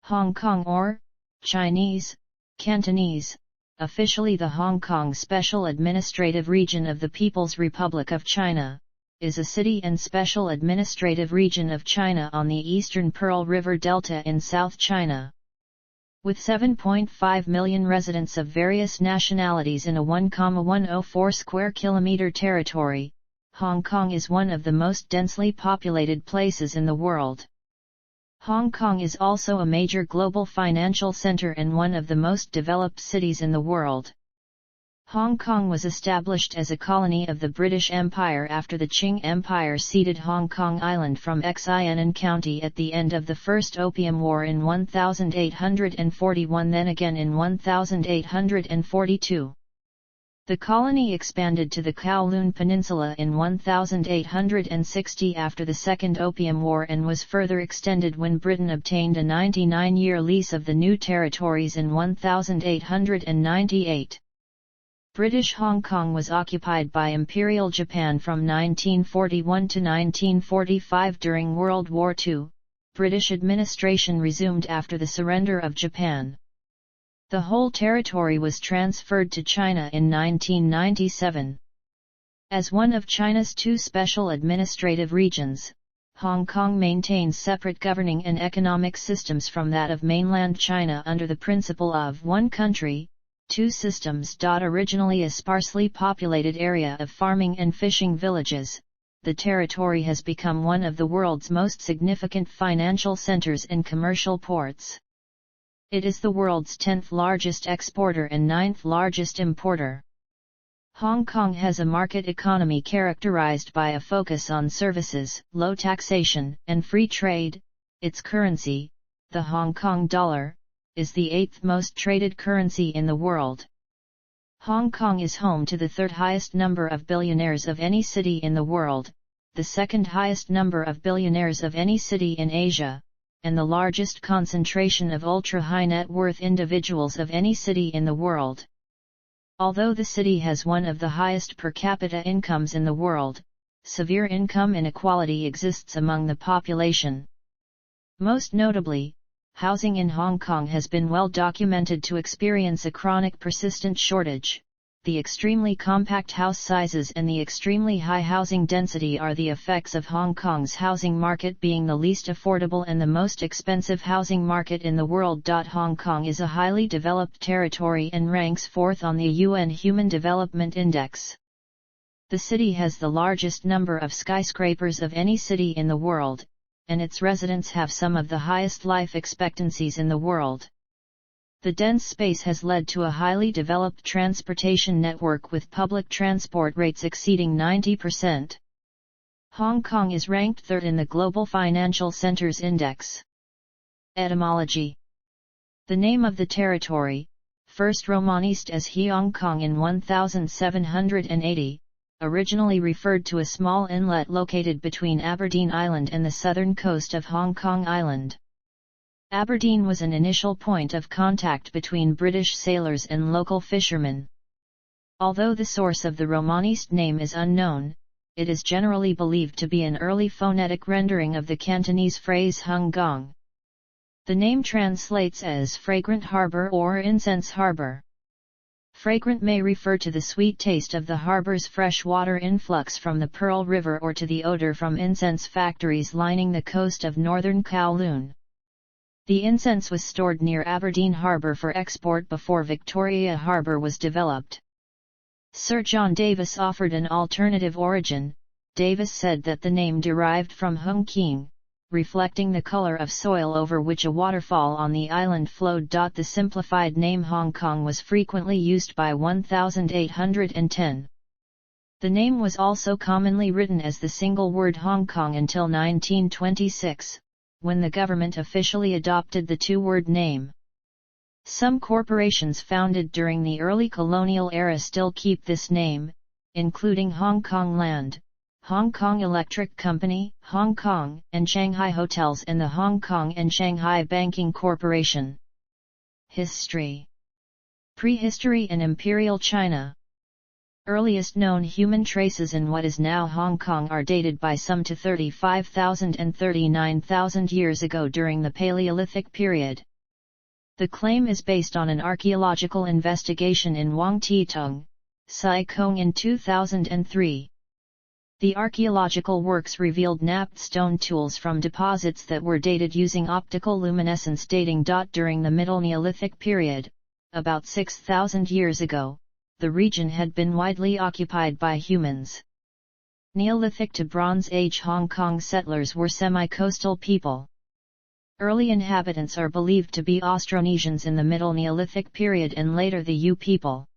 Hong Kong or Chinese, Cantonese, officially the Hong Kong Special Administrative Region of the People's Republic of China, is a city and special administrative region of China on the eastern Pearl River Delta in South China. With 7.5 million residents of various nationalities in a 1,104 square kilometer territory, Hong Kong is one of the most densely populated places in the world. Hong Kong is also a major global financial center and one of the most developed cities in the world. Hong Kong was established as a colony of the British Empire after the Qing Empire ceded Hong Kong Island from Xinan County at the end of the First Opium War in 1841, then again in 1842. The colony expanded to the Kowloon Peninsula in 1860 after the Second Opium War and was further extended when Britain obtained a 99-year lease of the new territories in 1898. British Hong Kong was occupied by Imperial Japan from 1941 to 1945. During World War II, British administration resumed after the surrender of Japan. The whole territory was transferred to China in 1997. As one of China's two special administrative regions, Hong Kong maintains separate governing and economic systems from that of mainland China under the principle of one country, two systems. Originally a sparsely populated area of farming and fishing villages, the territory has become one of the world's most significant financial centers and commercial ports. It is the world's 10th largest exporter and 9th largest importer. Hong Kong has a market economy characterized by a focus on services, low taxation, and free trade. Its currency, the Hong Kong dollar, is the 8th most traded currency in the world. Hong Kong is home to the third highest number of billionaires of any city in the world, the second highest number of billionaires of any city in Asia, and the largest concentration of ultra-high net worth individuals of any city in the world. Although the city has one of the highest per capita incomes in the world, severe income inequality exists among the population. Most notably, housing in Hong Kong has been well documented to experience a chronic persistent shortage. The extremely compact house sizes and the extremely high housing density are the effects of Hong Kong's housing market being the least affordable and the most expensive housing market in the world. Hong Kong is a highly developed territory and ranks 4th on the UN Human Development Index. The city has the largest number of skyscrapers of any city in the world, and its residents have some of the highest life expectancies in the world. The dense space has led to a highly developed transportation network with public transport rates exceeding 90%. Hong Kong is ranked 3rd in the Global Financial Centers Index. Etymology. The name of the territory, first Romanised as Hong Kong in 1780, originally referred to a small inlet located between Aberdeen Island and the southern coast of Hong Kong Island. Aberdeen was an initial point of contact between British sailors and local fishermen. Although the source of the Romanised name is unknown, it is generally believed to be an early phonetic rendering of the Cantonese phrase Hung Gong. The name translates as fragrant harbor or incense harbor. Fragrant may refer to the sweet taste of the harbor's fresh water influx from the Pearl River or to the odor from incense factories lining the coast of northern Kowloon. The incense was stored near Aberdeen Harbour for export before Victoria Harbour was developed. Sir John Davis offered an alternative origin. Davis said that the name derived from Hung King, reflecting the colour of soil over which a waterfall on the island flowed. The simplified name Hong Kong was frequently used by 1810. The name was also commonly written as the single word Hong Kong until 1926. When the government officially adopted the two-word name. Some corporations founded during the early colonial era still keep this name, including Hong Kong Land, Hong Kong Electric Company, Hong Kong and Shanghai Hotels and the Hong Kong and Shanghai Banking Corporation. History. Prehistory in Imperial China. Earliest known human traces in what is now Hong Kong are dated by some to 35,000 and 39,000 years ago during the Paleolithic period. The claim is based on an archaeological investigation in Wangtitung, Saikong in 2003. The archaeological works revealed knapped stone tools from deposits that were dated using optical luminescence dating. During the Middle Neolithic period, about 6,000 years ago, the region had been widely occupied by humans. Neolithic to Bronze Age Hong Kong settlers were semi-coastal people. Early inhabitants are believed to be Austronesians in the Middle Neolithic period and later the Yu people.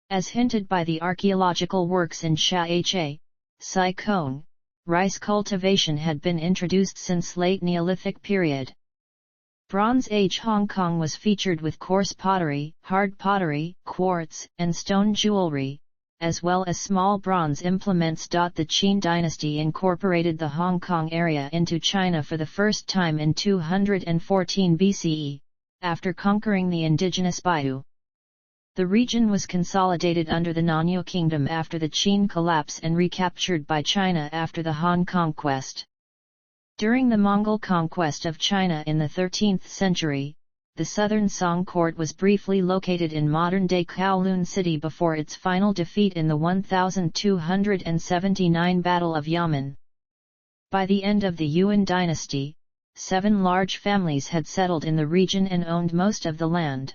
As hinted by the archaeological works in Sha-Che, Saikong, rice cultivation had been introduced since late Neolithic period. Bronze Age Hong Kong was featured with coarse pottery, hard pottery, quartz, and stone jewelry, as well as small bronze implements. The Qin dynasty incorporated the Hong Kong area into China for the first time in 214 BCE, after conquering the indigenous Baidu. The region was consolidated under the Nanyue Kingdom after the Qin collapse and recaptured by China after the Han conquest. During the Mongol conquest of China in the 13th century, the southern Song court was briefly located in modern-day Kowloon City before its final defeat in the 1279 Battle of Yamen. By the end of the Yuan dynasty, 7 large families had settled in the region and owned most of the land.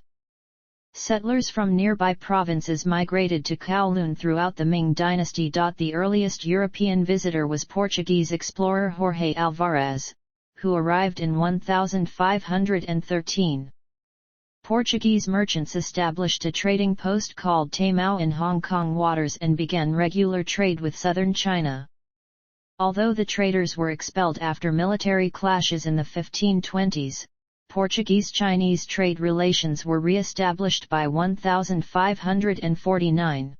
Settlers from nearby provinces migrated to Kowloon throughout the Ming dynasty. The earliest European visitor was Portuguese explorer Jorge Alvarez, who arrived in 1513. Portuguese merchants established a trading post called Taimao in Hong Kong waters and began regular trade with southern China. Although the traders were expelled after military clashes in the 1520s, Portuguese-Chinese trade relations were re-established by 1549.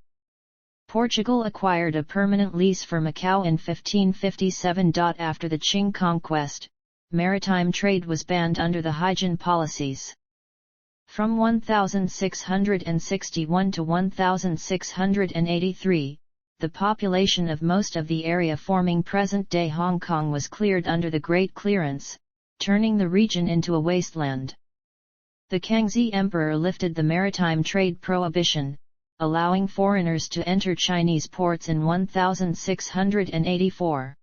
Portugal acquired a permanent lease for Macau in 1557. After the Qing conquest, maritime trade was banned under the Haijin policies. From 1661 to 1683, the population of most of the area forming present-day Hong Kong was cleared under the Great Clearance, turning the region into a wasteland. The Kangxi Emperor lifted the maritime trade prohibition, allowing foreigners to enter Chinese ports in 1684.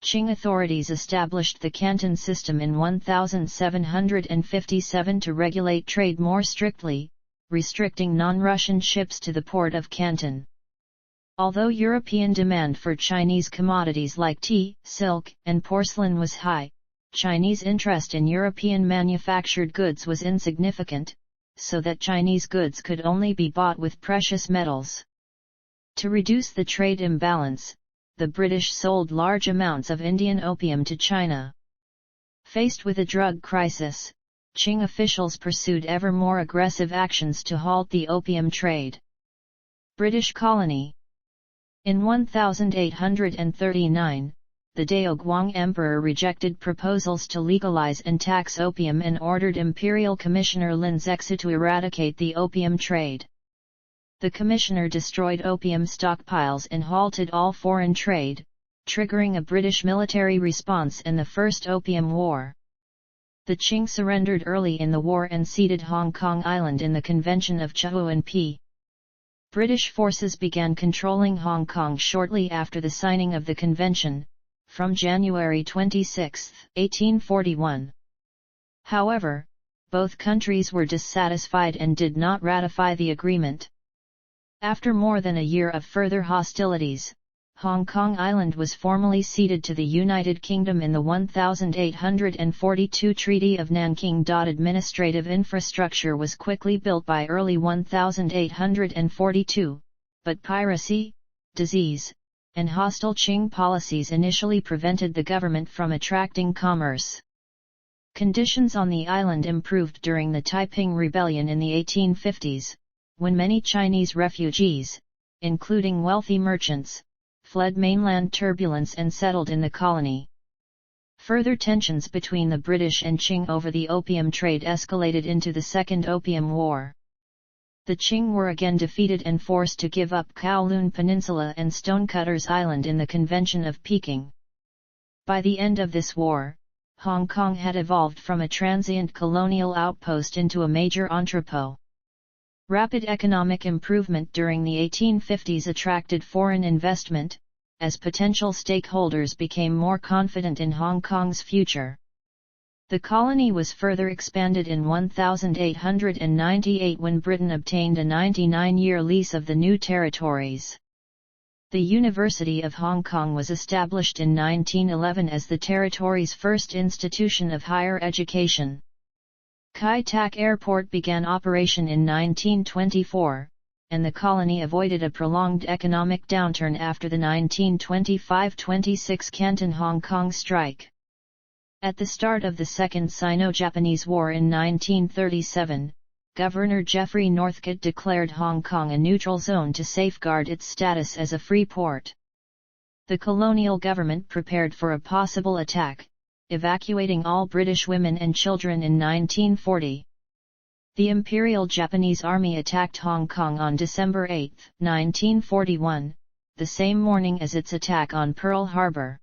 Qing authorities established the Canton system in 1757 to regulate trade more strictly, restricting non-Russian ships to the port of Canton. Although European demand for Chinese commodities like tea, silk, and porcelain was high, Chinese interest in European manufactured goods was insignificant, so that Chinese goods could only be bought with precious metals. To reduce the trade imbalance, the British sold large amounts of Indian opium to China. Faced with a drug crisis, Qing officials pursued ever more aggressive actions to halt the opium trade. British colony. In 1839, the Daoguang Emperor rejected proposals to legalize and tax opium and ordered Imperial Commissioner Lin Zexu to eradicate the opium trade. The commissioner destroyed opium stockpiles and halted all foreign trade, triggering a British military response in the First Opium War. The Qing surrendered early in the war and ceded Hong Kong Island in the Convention of Chuan-Pi. British forces began controlling Hong Kong shortly after the signing of the convention, from January 26, 1841. However, both countries were dissatisfied and did not ratify the agreement. After more than a year of further hostilities, Hong Kong Island was formally ceded to the United Kingdom in the 1842 Treaty of Nanking. Administrative infrastructure was quickly built by early 1842, but piracy, disease, and hostile Qing policies initially prevented the government from attracting commerce. Conditions on the island improved during the Taiping Rebellion in the 1850s, when many Chinese refugees, including wealthy merchants, fled mainland turbulence and settled in the colony. Further tensions between the British and Qing over the opium trade escalated into the Second Opium War. The Qing were again defeated and forced to give up Kowloon Peninsula and Stonecutters Island in the Convention of Peking. By the end of this war, Hong Kong had evolved from a transient colonial outpost into a major entrepot. Rapid economic improvement during the 1850s attracted foreign investment, as potential stakeholders became more confident in Hong Kong's future. The colony was further expanded in 1898 when Britain obtained a 99-year lease of the new territories. The University of Hong Kong was established in 1911 as the territory's first institution of higher education. Kai Tak Airport began operation in 1924, and the colony avoided a prolonged economic downturn after the 1925-26 Canton-Hong Kong strike. At the start of the Second Sino-Japanese War in 1937, Governor Geoffrey Northcote declared Hong Kong a neutral zone to safeguard its status as a free port. The colonial government prepared for a possible attack, evacuating all British women and children in 1940. The Imperial Japanese Army attacked Hong Kong on December 8, 1941, the same morning as its attack on Pearl Harbor.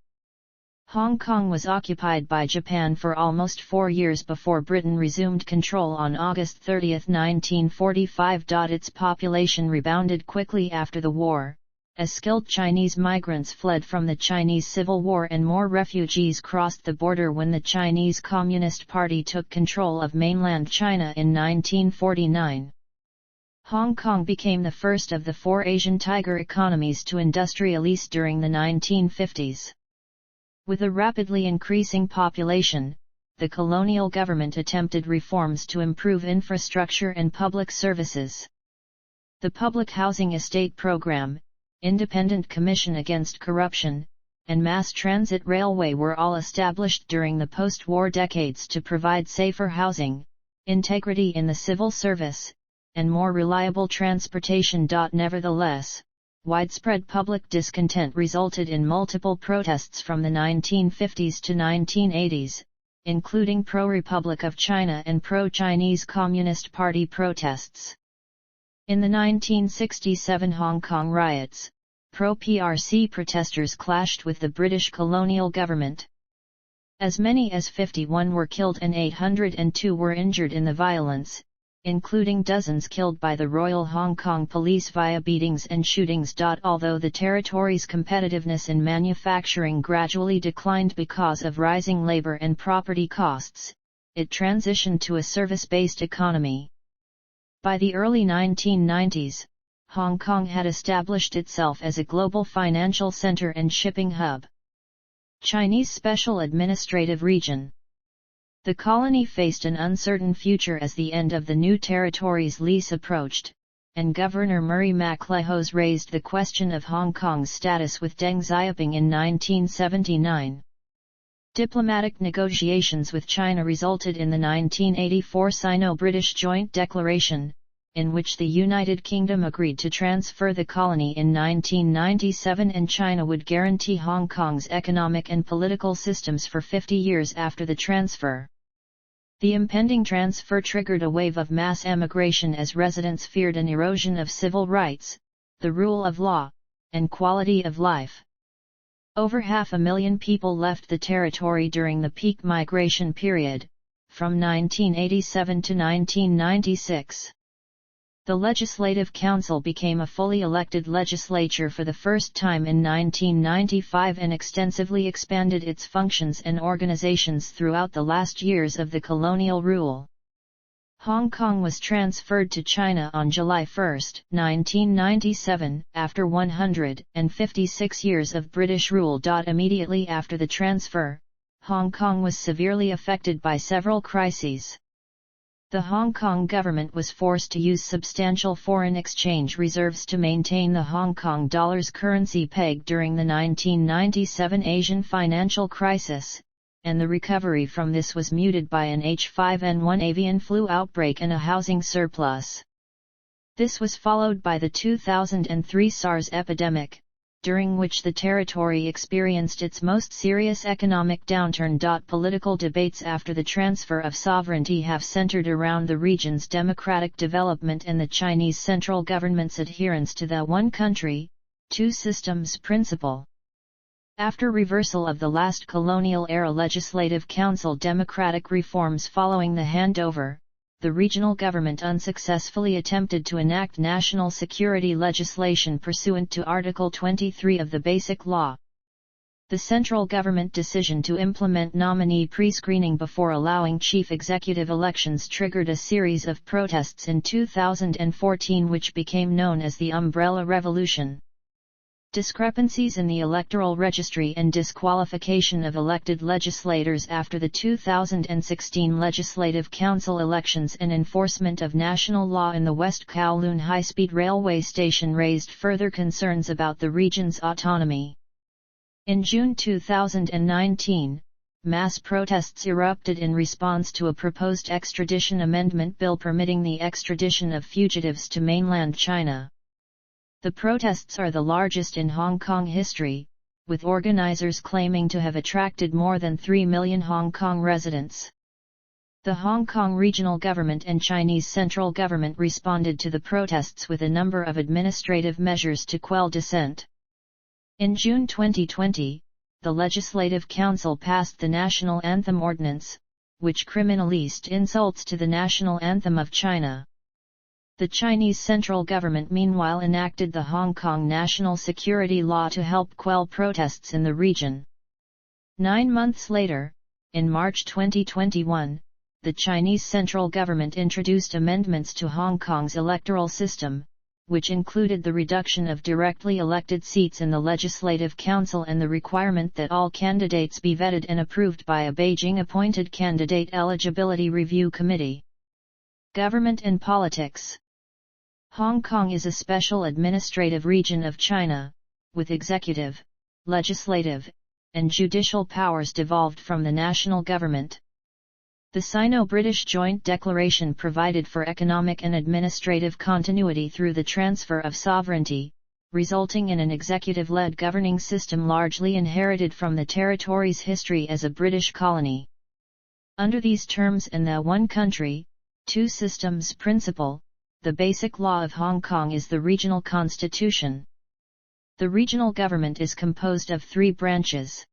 Hong Kong was occupied by Japan for almost 4 years before Britain resumed control on August 30, 1945. Its population rebounded quickly after the war, as skilled Chinese migrants fled from the Chinese Civil War and more refugees crossed the border when the Chinese Communist Party took control of mainland China in 1949. Hong Kong became the first of the 4 Asian tiger economies to industrialize during the 1950s. With a rapidly increasing population, the colonial government attempted reforms to improve infrastructure and public services. The Public Housing Estate Program, Independent Commission Against Corruption, and Mass Transit Railway were all established during the post-war decades to provide safer housing, integrity in the civil service, and more reliable transportation. Nevertheless, widespread public discontent resulted in multiple protests from the 1950s to 1980s, including pro-Republic of China and pro-Chinese Communist Party protests. In the 1967 Hong Kong riots, pro-PRC protesters clashed with the British colonial government. As many as 51 were killed and 802 were injured in the violence, including dozens killed by the Royal Hong Kong Police via beatings and shootings. Although the territory's competitiveness in manufacturing gradually declined because of rising labor and property costs, it transitioned to a service-based economy. By the early 1990s, Hong Kong had established itself as a global financial center and shipping hub. Chinese Special Administrative Region. The colony faced an uncertain future as the end of the new territory's lease approached, and Governor Murray MacLehose raised the question of Hong Kong's status with Deng Xiaoping in 1979. Diplomatic negotiations with China resulted in the 1984 Sino-British Joint Declaration, in which the United Kingdom agreed to transfer the colony in 1997 and China would guarantee Hong Kong's economic and political systems for 50 years after the transfer. The impending transfer triggered a wave of mass emigration as residents feared an erosion of civil rights, the rule of law, and quality of life. Over 500,000 people left the territory during the peak migration period, from 1987 to 1996. The Legislative Council became a fully elected legislature for the first time in 1995 and extensively expanded its functions and organizations throughout the last years of the colonial rule. Hong Kong was transferred to China on July 1, 1997, after 156 years of British rule. Immediately after the transfer, Hong Kong was severely affected by several crises. The Hong Kong government was forced to use substantial foreign exchange reserves to maintain the Hong Kong dollar's currency peg during the 1997 Asian financial crisis, and the recovery from this was muted by an H5N1 avian flu outbreak and a housing surplus. This was followed by the 2003 SARS epidemic, during which the territory experienced its most serious economic downturn. Political debates after the transfer of sovereignty have centered around the region's democratic development and the Chinese central government's adherence to the one country, two systems principle. After reversal of the last colonial-era Legislative Council democratic reforms following the handover, the regional government unsuccessfully attempted to enact national security legislation pursuant to Article 23 of the Basic Law. The central government decision to implement nominee pre-screening before allowing chief executive elections triggered a series of protests in 2014 which became known as the Umbrella Revolution. Discrepancies in the electoral registry and disqualification of elected legislators after the 2016 Legislative Council elections and enforcement of national law in the West Kowloon high-speed railway station raised further concerns about the region's autonomy. In June 2019, mass protests erupted in response to a proposed extradition amendment bill permitting the extradition of fugitives to mainland China. The protests are the largest in Hong Kong history, with organizers claiming to have attracted more than 3 million Hong Kong residents. The Hong Kong regional government and Chinese central government responded to the protests with a number of administrative measures to quell dissent. In June 2020, the Legislative Council passed the National Anthem Ordinance, which criminalized insults to the national anthem of China. The Chinese central government meanwhile enacted the Hong Kong National Security Law to help quell protests in the region. 9 months later, in March 2021, the Chinese central government introduced amendments to Hong Kong's electoral system, which included the reduction of directly elected seats in the Legislative Council and the requirement that all candidates be vetted and approved by a Beijing-appointed Candidate Eligibility Review Committee. Government and politics. Hong Kong is a special administrative region of China, with executive, legislative, and judicial powers devolved from the national government. The Sino-British Joint Declaration provided for economic and administrative continuity through the transfer of sovereignty, resulting in an executive-led governing system largely inherited from the territory's history as a British colony. Under these terms and the one country, two systems principle, the basic law of Hong Kong is the regional constitution. The regional government is composed of 3 branches.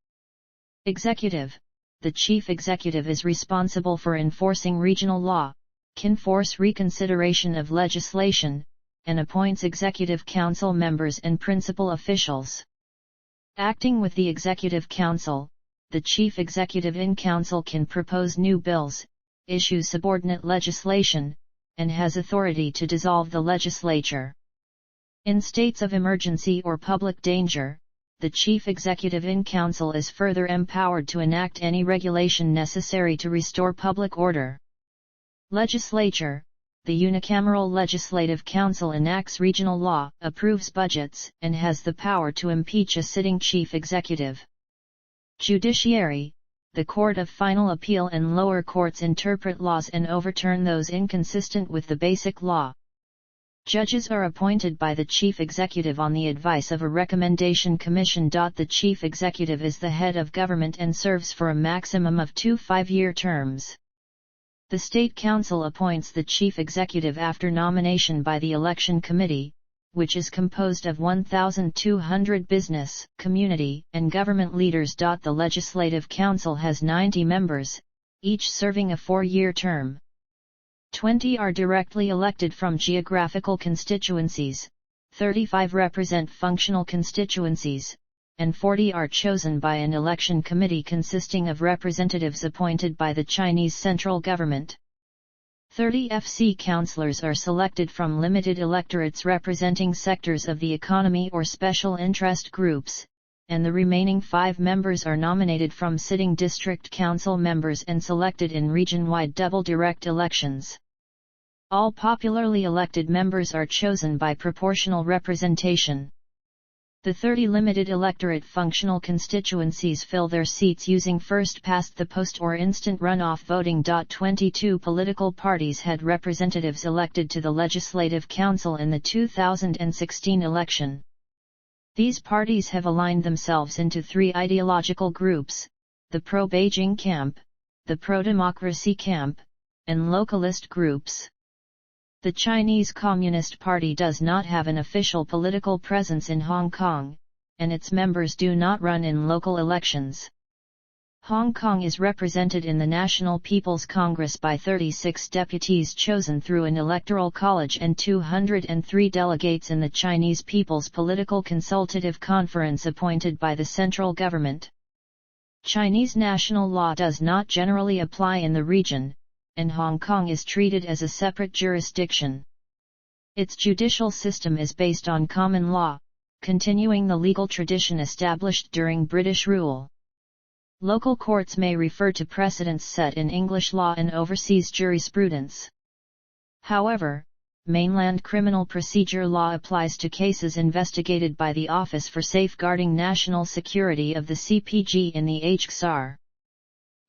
Executive. The chief executive is responsible for enforcing regional law, can force reconsideration of legislation, and appoints executive council members and principal officials. Acting with the executive council, the chief executive in council can propose new bills, issue subordinate legislation, and has authority to dissolve the legislature. In states of emergency or public danger, the chief executive in council is further empowered to enact any regulation necessary to restore public order. Legislature. The unicameral Legislative Council enacts regional law, approves budgets, and has the power to impeach a sitting chief executive. Judiciary. The Court of Final Appeal and lower courts interpret laws and overturn those inconsistent with the Basic Law. Judges are appointed by the chief executive on the advice of a recommendation commission. The chief executive is the head of government and serves for a maximum of 2 5-year terms. The State Council appoints the chief executive after nomination by the election committee, which is composed of 1,200 business, community, and government leaders. The Legislative Council has 90 members, each serving a 4-year term. 20 are directly elected from geographical constituencies, 35 represent functional constituencies, and 40 are chosen by an election committee consisting of representatives appointed by the Chinese central government. 30 FC councillors are selected from limited electorates representing sectors of the economy or special interest groups, and the remaining 5 members are nominated from sitting district council members and selected in region-wide double direct elections. All popularly elected members are chosen by proportional representation. The 30 limited electorate functional constituencies fill their seats using first-past-the-post or instant runoff voting. 22 political parties had representatives elected to the Legislative Council in the 2016 election. These parties have aligned themselves into 3 ideological groups: the pro-Beijing camp, the pro-democracy camp, and localist groups. The Chinese Communist Party does not have an official political presence in Hong Kong, and its members do not run in local elections. Hong Kong is represented in the National People's Congress by 36 deputies chosen through an electoral college and 203 delegates in the Chinese People's Political Consultative Conference appointed by the central government. Chinese national law does not generally apply in the region, and Hong Kong is treated as a separate jurisdiction. Its judicial system is based on common law, continuing the legal tradition established during British rule. Local courts may refer to precedents set in English law and overseas jurisprudence. However, mainland criminal procedure law applies to cases investigated by the Office for Safeguarding National Security of the CPG in the HKSAR.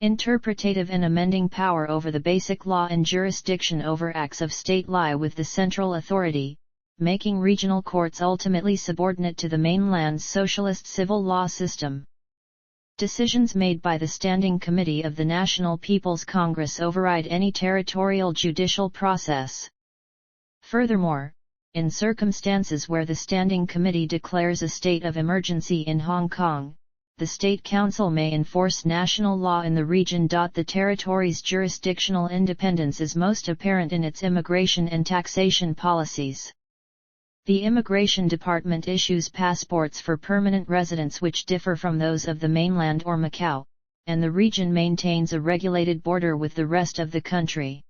Interpretative and amending power over the basic law and jurisdiction over acts of state lie with the central authority, making regional courts ultimately subordinate to the mainland's socialist civil law system. Decisions made by the Standing Committee of the National People's Congress override any territorial judicial process. Furthermore, in circumstances where the Standing Committee declares a state of emergency in Hong Kong, the State Council may enforce national law in the region. The territory's jurisdictional independence is most apparent in its immigration and taxation policies. The Immigration Department issues passports for permanent residents which differ from those of the mainland or Macau, and the region maintains a regulated border with the rest of the country.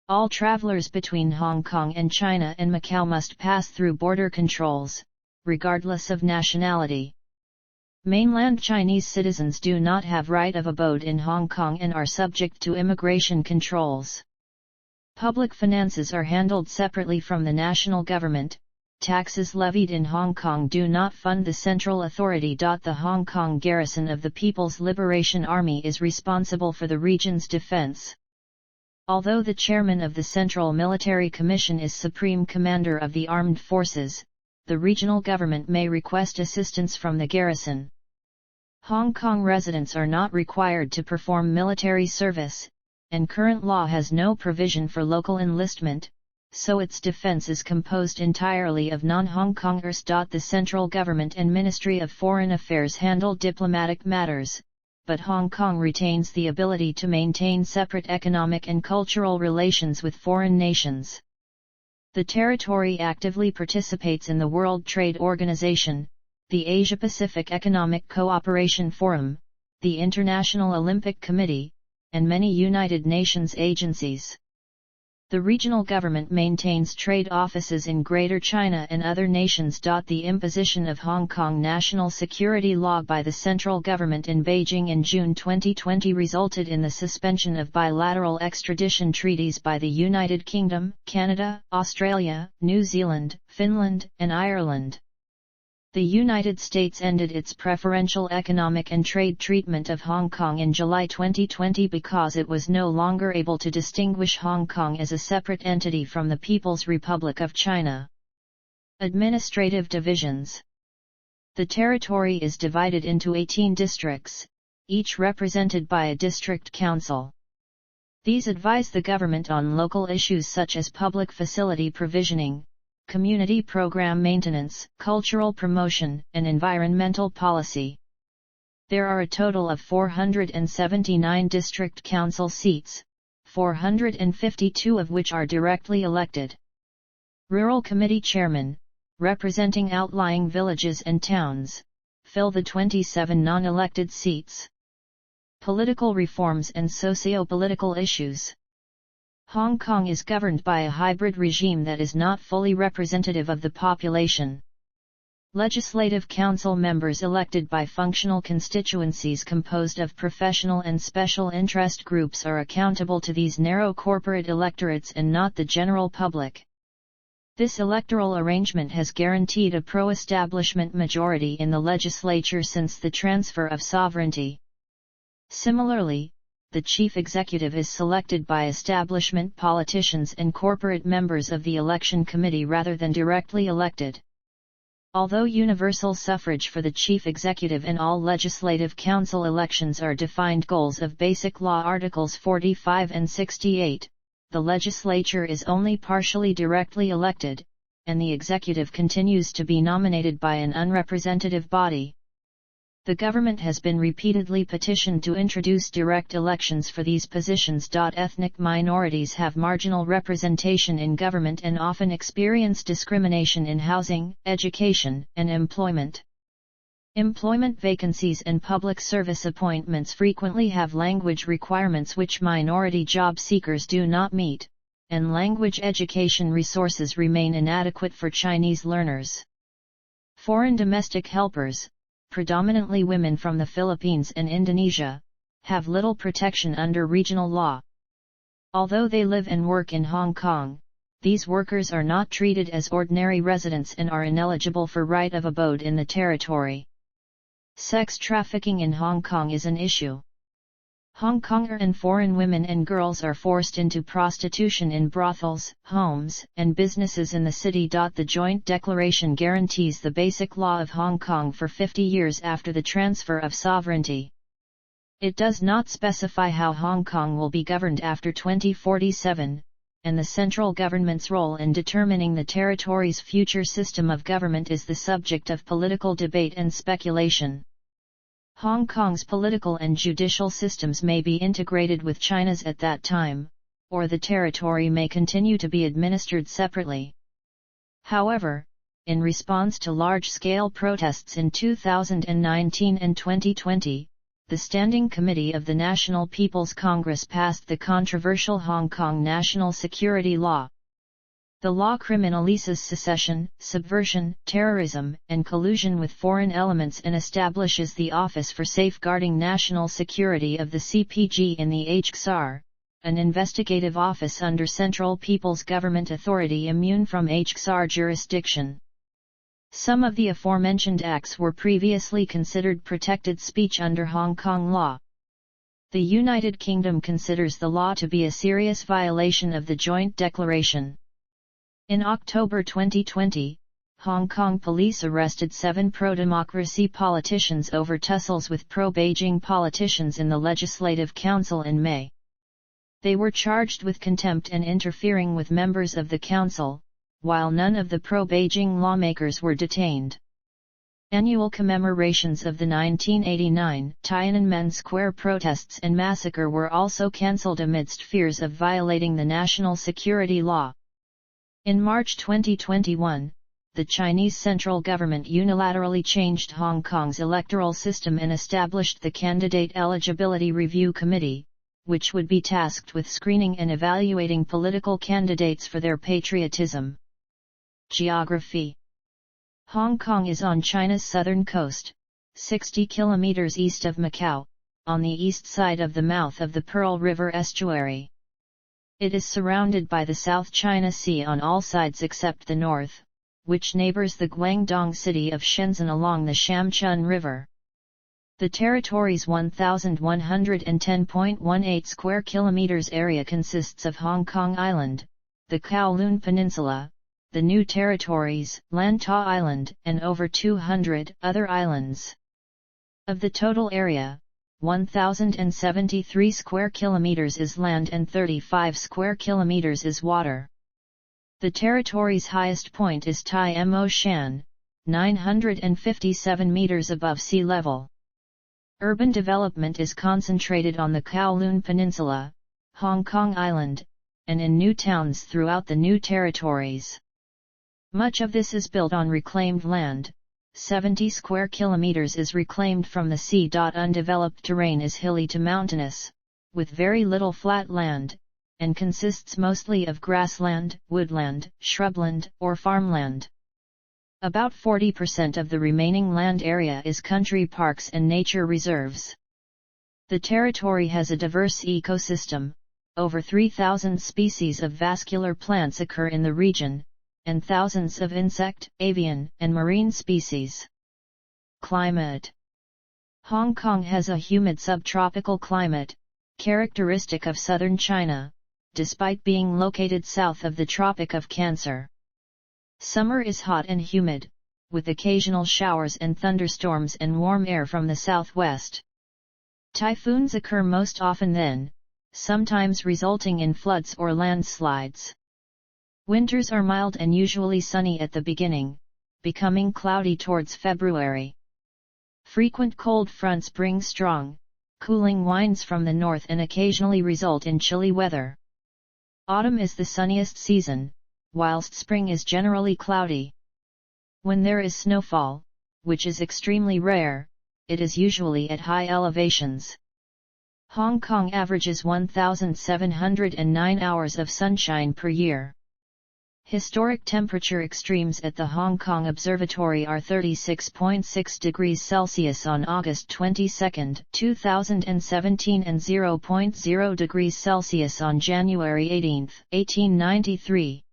All travelers between Hong Kong and China and Macau must pass through border controls, regardless of nationality. Mainland Chinese citizens do not have right of abode in Hong Kong and are subject to immigration controls. Public finances are handled separately from the national government. Taxes levied in Hong Kong do not fund the central authority. The Hong Kong garrison of the People's Liberation Army is responsible for the region's defense. Although the chairman of the Central Military Commission is supreme commander of the armed forces, the regional government may request assistance from the garrison. Hong Kong residents are not required to perform military service, and current law has no provision for local enlistment, so its defense is composed entirely of non-Hong Kongers. The central government and Ministry of Foreign Affairs handle diplomatic matters, but Hong Kong retains the ability to maintain separate economic and cultural relations with foreign nations. The territory actively participates in the World Trade Organization, the Asia-Pacific Economic Cooperation Forum, the International Olympic Committee, and many United Nations agencies. The regional government maintains trade offices in Greater China and other nations. The imposition of Hong Kong national security law by the central government in Beijing in June 2020 resulted in the suspension of bilateral extradition treaties by the United Kingdom, Canada, Australia, New Zealand, Finland, and Ireland. The United States ended its preferential economic and trade treatment of Hong Kong in July 2020 because it was no longer able to distinguish Hong Kong as a separate entity from the People's Republic of China. Administrative divisions. The territory is divided into 18 districts, each represented by a district council. These advise the government on local issues such as public facility provisioning, community program maintenance, cultural promotion, and environmental policy. There are a total of 479 district council seats, 452 of which are directly elected. Rural Committee Chairmen, representing outlying villages and towns, fill the 27 non-elected seats. Political reforms and socio-political issues. Hong Kong is governed by a hybrid regime that is not fully representative of the population. Legislative Council members elected by functional constituencies composed of professional and special interest groups are accountable to these narrow corporate electorates and not the general public. This electoral arrangement has guaranteed a pro-establishment majority in the legislature since the transfer of sovereignty. Similarly, the chief executive is selected by establishment politicians and corporate members of the election committee rather than directly elected. Although universal suffrage for the chief executive and all legislative council elections are defined goals of Basic Law Articles 45 and 68, the legislature is only partially directly elected, and the executive continues to be nominated by an unrepresentative body. The government has been repeatedly petitioned to introduce direct elections for these positions. Ethnic minorities have marginal representation in government and often experience discrimination in housing, education, and employment. Employment vacancies and public service appointments frequently have language requirements which minority job seekers do not meet, and language education resources remain inadequate for Chinese learners. Foreign domestic helpers, predominantly women from the Philippines and Indonesia, have little protection under regional law. Although they live and work in Hong Kong, these workers are not treated as ordinary residents and are ineligible for right of abode in the territory. Sex trafficking in Hong Kong is an issue. Hong Konger and foreign women and girls are forced into prostitution in brothels, homes, and businesses in the city. The Joint Declaration guarantees the basic law of Hong Kong for 50 years after the transfer of sovereignty. It does not specify how Hong Kong will be governed after 2047, and the central government's role in determining the territory's future system of government is the subject of political debate and speculation. Hong Kong's political and judicial systems may be integrated with China's at that time, or the territory may continue to be administered separately. However, in response to large-scale protests in 2019 and 2020, the Standing Committee of the National People's Congress passed the controversial Hong Kong National Security Law. The law criminalizes secession, subversion, terrorism, and collusion with foreign elements and establishes the Office for Safeguarding National Security of the CPG in the HKSAR, an investigative office under Central People's Government Authority immune from HKSAR jurisdiction. Some of the aforementioned acts were previously considered protected speech under Hong Kong law. The United Kingdom considers the law to be a serious violation of the Joint Declaration. In October 2020, Hong Kong police arrested 7 pro-democracy politicians over tussles with pro-Beijing politicians in the Legislative Council in May. They were charged with contempt and interfering with members of the council, while none of the pro-Beijing lawmakers were detained. Annual commemorations of the 1989 Tiananmen Square protests and massacre were also cancelled amidst fears of violating the national security law. In March 2021, the Chinese central government unilaterally changed Hong Kong's electoral system and established the Candidate Eligibility Review Committee, which would be tasked with screening and evaluating political candidates for their patriotism. Geography. Hong Kong is on China's southern coast, 60 kilometers east of Macau, on the east side of the mouth of the Pearl River estuary. It is surrounded by the South China Sea on all sides except the north, which neighbors the Guangdong city of Shenzhen along the Shamchun River. The territory's 1,110.18 square kilometers area consists of Hong Kong Island, the Kowloon Peninsula, the New Territories, Lantau Island, and over 200 other islands. Of the total area, 1,073 square kilometers is land and 35 square kilometers is water. The territory's highest point is Tai Mo Shan, 957 meters above sea level. Urban development is concentrated on the Kowloon Peninsula, Hong Kong Island, and in new towns throughout the New Territories. Much of this is built on reclaimed land. 70 square kilometers is reclaimed from the sea. Undeveloped terrain is hilly to mountainous, with very little flat land, and consists mostly of grassland, woodland, shrubland, or farmland. About 40% of the remaining land area is country parks and nature reserves. The territory has a diverse ecosystem. Over 3,000 species of vascular plants occur in the region, and thousands of insect, avian, and marine species. Climate. Hong Kong has a humid subtropical climate, characteristic of southern China, despite being located south of the Tropic of Cancer. Summer is hot and humid, with occasional showers and thunderstorms and warm air from the southwest. Typhoons occur most often then, sometimes resulting in floods or landslides. Winters are mild and usually sunny at the beginning, becoming cloudy towards February. Frequent cold fronts bring strong, cooling winds from the north and occasionally result in chilly weather. Autumn is the sunniest season, whilst spring is generally cloudy. When there is snowfall, which is extremely rare, it is usually at high elevations. Hong Kong averages 1,709 hours of sunshine per year. Historic temperature extremes at the Hong Kong Observatory are 36.6 degrees Celsius on August 22, 2017 and 0.0 degrees Celsius on January 18, 1893.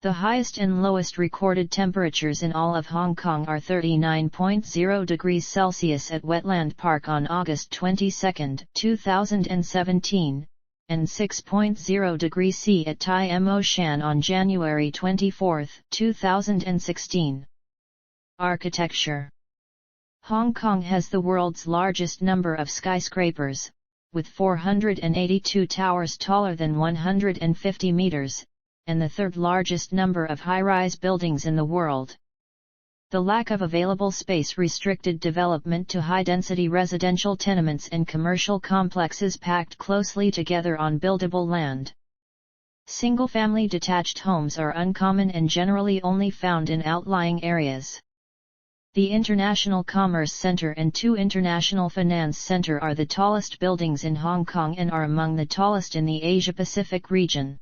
The highest and lowest recorded temperatures in all of Hong Kong are 39.0 degrees Celsius at Wetland Park on August 22, 2017, and 6.0 degrees C at Tai Mo Shan on January 24, 2016. Architecture. Hong Kong has the world's largest number of skyscrapers, with 482 towers taller than 150 meters, and the third largest number of high-rise buildings in the world. The lack of available space restricted development to high-density residential tenements and commercial complexes packed closely together on buildable land. Single-family detached homes are uncommon and generally only found in outlying areas. The International Commerce Center and 2 International Finance Center are the tallest buildings in Hong Kong and are among the tallest in the Asia-Pacific region.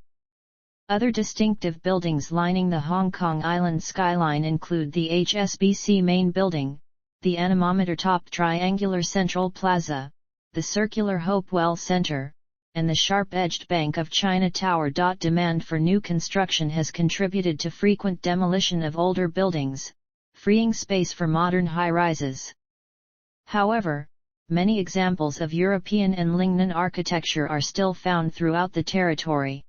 Other distinctive buildings lining the Hong Kong Island skyline include the HSBC Main Building, the anemometer-topped triangular Central Plaza, the circular Hopewell Center, and the sharp-edged Bank of China Tower. Demand for new construction has contributed to frequent demolition of older buildings, freeing space for modern high-rises. However, many examples of European and Lingnan architecture are still found throughout the territory.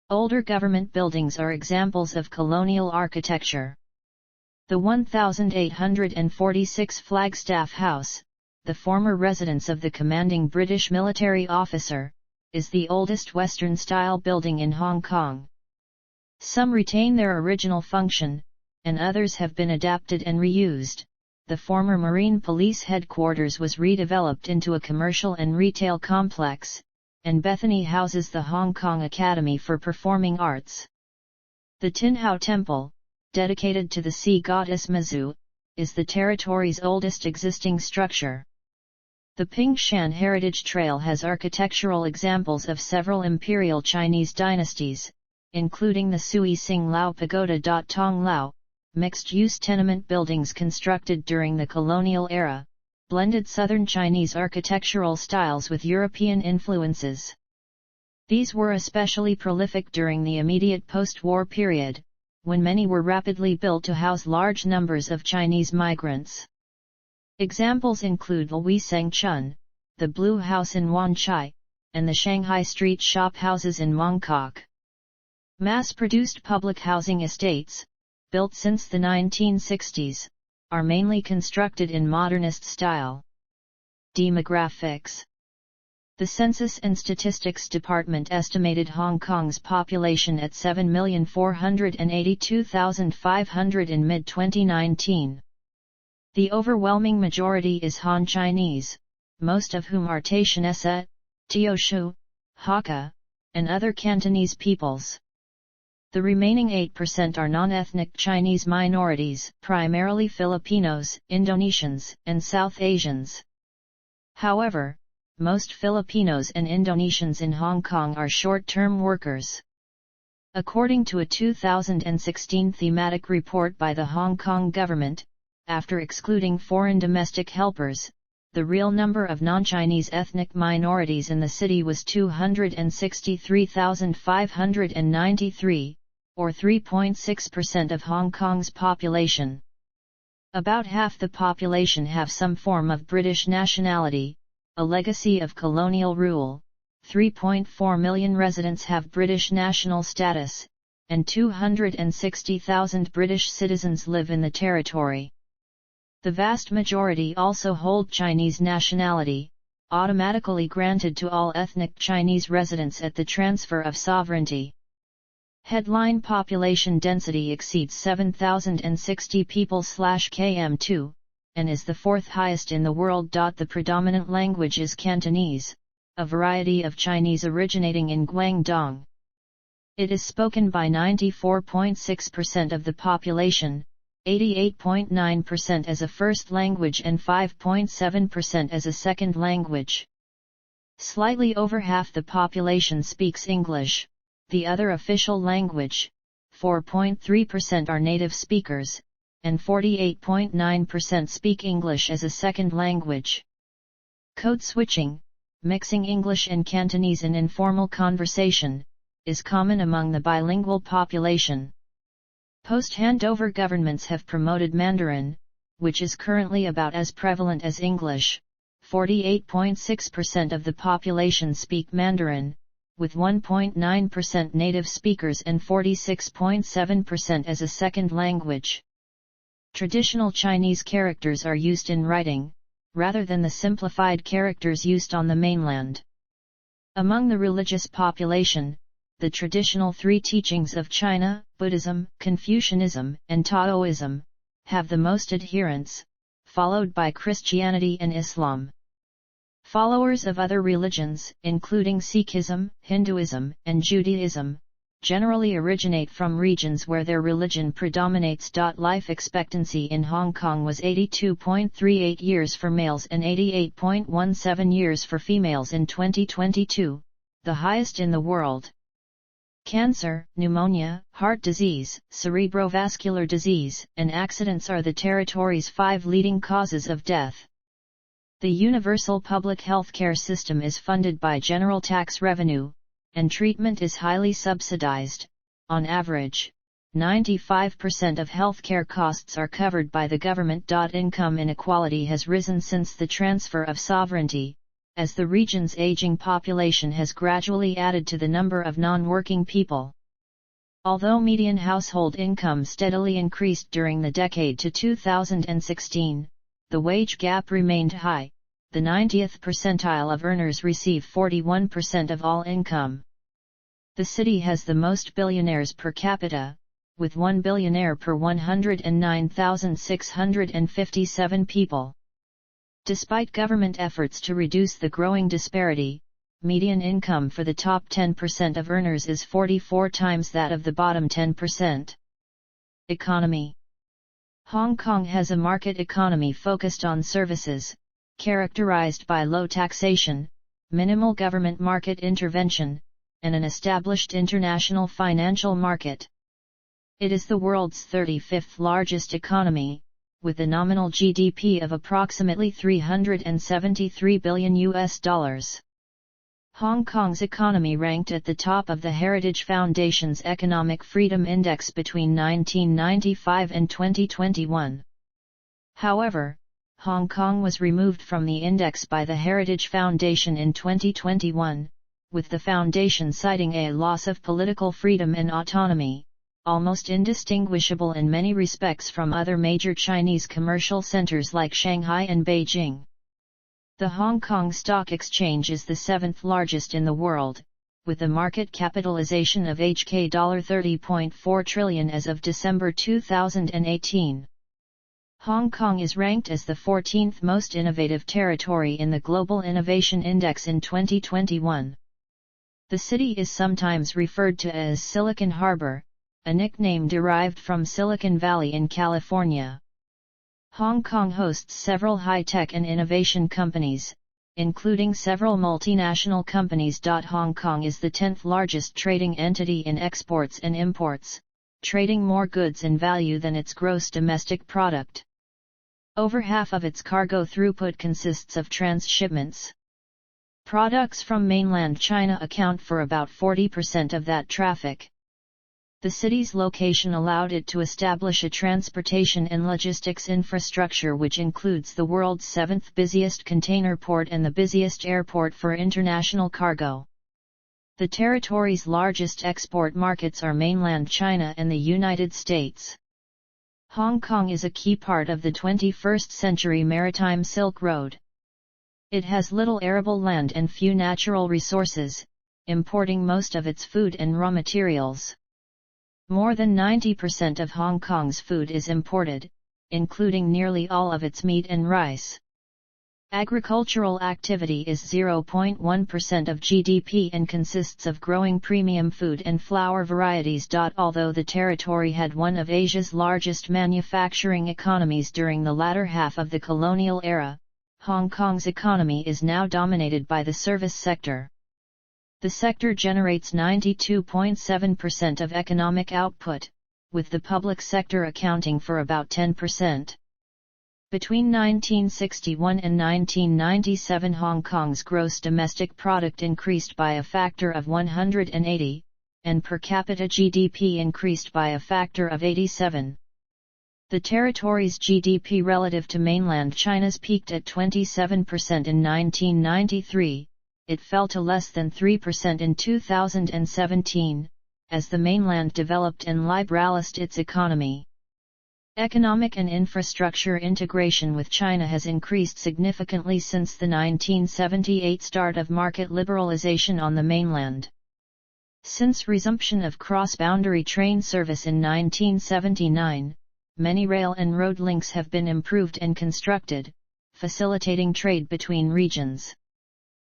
Older government buildings are examples of colonial architecture. The 1846 Flagstaff House, the former residence of the commanding British military officer, is the oldest Western-style building in Hong Kong. Some retain their original function, and others have been adapted and reused. The former Marine Police headquarters was redeveloped into a commercial and retail complex, and Bethany houses the Hong Kong Academy for Performing Arts. The Tin Hau Temple, dedicated to the sea goddess Mazu, is the territory's oldest existing structure. The Pingshan Heritage Trail has architectural examples of several imperial Chinese dynasties, including the Sui Sing Lao Pagoda. Tong Lao, mixed-use tenement buildings constructed during the colonial era, blended southern Chinese architectural styles with European influences. These were especially prolific during the immediate post-war period, when many were rapidly built to house large numbers of Chinese migrants. Examples include the Wei Seng Chun, the Blue House in Wan Chai, and the Shanghai Street Shop houses in Mongkok. Mass-produced public housing estates, built since the 1960s, are mainly constructed in modernist style. Demographics. The Census and Statistics Department estimated Hong Kong's population at 7,482,500 in mid-2019. The overwhelming majority is Han Chinese, most of whom are Taishanese, Teoshu, Hakka, and other Cantonese peoples. The remaining 8% are non-ethnic Chinese minorities, primarily Filipinos, Indonesians, and South Asians. However, most Filipinos and Indonesians in Hong Kong are short-term workers. According to a 2016 thematic report by the Hong Kong government, after excluding foreign domestic helpers, the real number of non-Chinese ethnic minorities in the city was 263,593, or 3.6% of Hong Kong's population. About half the population have some form of British nationality, a legacy of colonial rule. 3.4 million residents have British national status, and 260,000 British citizens live in the territory. The vast majority also hold Chinese nationality, automatically granted to all ethnic Chinese residents at the transfer of sovereignty. Headline population density exceeds 7,060 people/km2, and is the fourth highest in the world. The predominant language is Cantonese, a variety of Chinese originating in Guangdong. It is spoken by 94.6% of the population, 88.9% as a first language and 5.7% as a second language. Slightly over half the population speaks English, the other official language. 4.3% are native speakers, and 48.9% speak English as a second language. Code switching, mixing English and Cantonese in informal conversation, is common among the bilingual population. Post-handover governments have promoted Mandarin, which is currently about as prevalent as English. 48.6% of the population speak Mandarin, with 1.9% native speakers and 46.7% as a second language. Traditional Chinese characters are used in writing, rather than the simplified characters used on the mainland. Among the religious population, the traditional three teachings of China, Buddhism, Confucianism, and Taoism, have the most adherents, followed by Christianity and Islam. Followers of other religions, including Sikhism, Hinduism, and Judaism, generally originate from regions where their religion predominates. Life expectancy in Hong Kong was 82.38 years for males and 88.17 years for females in 2022, the highest in the world. Cancer, pneumonia, heart disease, cerebrovascular disease, and accidents are the territory's 5 leading causes of death. The universal public healthcare system is funded by general tax revenue, and treatment is highly subsidized. On average, 95% of healthcare costs are covered by the government. Income inequality has risen since the transfer of sovereignty, as the region's aging population has gradually added to the number of non-working people. Although median household income steadily increased during the decade to 2016, the wage gap remained high. The 90th percentile of earners receive 41% of all income. The city has the most billionaires per capita, with 1 billionaire per 109,657 people. Despite government efforts to reduce the growing disparity, median income for the top 10% of earners is 44 times that of the bottom 10%. Economy. Hong Kong has a market economy focused on services, characterized by low taxation, minimal government market intervention, and an established international financial market. It is the world's 35th largest economy, with a nominal GDP of approximately $373 billion. Hong Kong's economy ranked at the top of the Heritage Foundation's Economic Freedom Index between 1995 and 2021. However, Hong Kong was removed from the index by the Heritage Foundation in 2021, with the foundation citing a loss of political freedom and autonomy, almost indistinguishable in many respects from other major Chinese commercial centers like Shanghai and Beijing. The Hong Kong Stock Exchange is the 7th largest in the world, with a market capitalization of HK$ 30.4 trillion as of December 2018. Hong Kong is ranked as the 14th most innovative territory in the Global Innovation Index in 2021. The city is sometimes referred to as Silicon Harbor, a nickname derived from Silicon Valley in California. Hong Kong hosts several high-tech and innovation companies, including several multinational companies. Hong Kong is the 10th largest trading entity in exports and imports, trading more goods in value than its gross domestic product. Over half of its cargo throughput consists of transshipments. Products from mainland China account for about 40% of that traffic. The city's location allowed it to establish a transportation and logistics infrastructure which includes the world's 7th busiest container port and the busiest airport for international cargo. The territory's largest export markets are mainland China and the United States. Hong Kong is a key part of the 21st century maritime Silk Road. It has little arable land and few natural resources, importing most of its food and raw materials. More than 90% of Hong Kong's food is imported, including nearly all of its meat and rice. Agricultural activity is 0.1% of GDP and consists of growing premium food and flour varieties. Although the territory had one of Asia's largest manufacturing economies during the latter half of the colonial era, Hong Kong's economy is now dominated by the service sector. The sector generates 92.7% of economic output, with the public sector accounting for about 10%. Between 1961 and 1997, Hong Kong's gross domestic product increased by a factor of 180, and per capita GDP increased by a factor of 87. The territory's GDP relative to mainland China's peaked at 27% in 1993, it fell to less than 3% in 2017, as the mainland developed and liberalized its economy. Economic and infrastructure integration with China has increased significantly since the 1978 start of market liberalization on the mainland. Since resumption of cross-boundary train service in 1979, many rail and road links have been improved and constructed, facilitating trade between regions.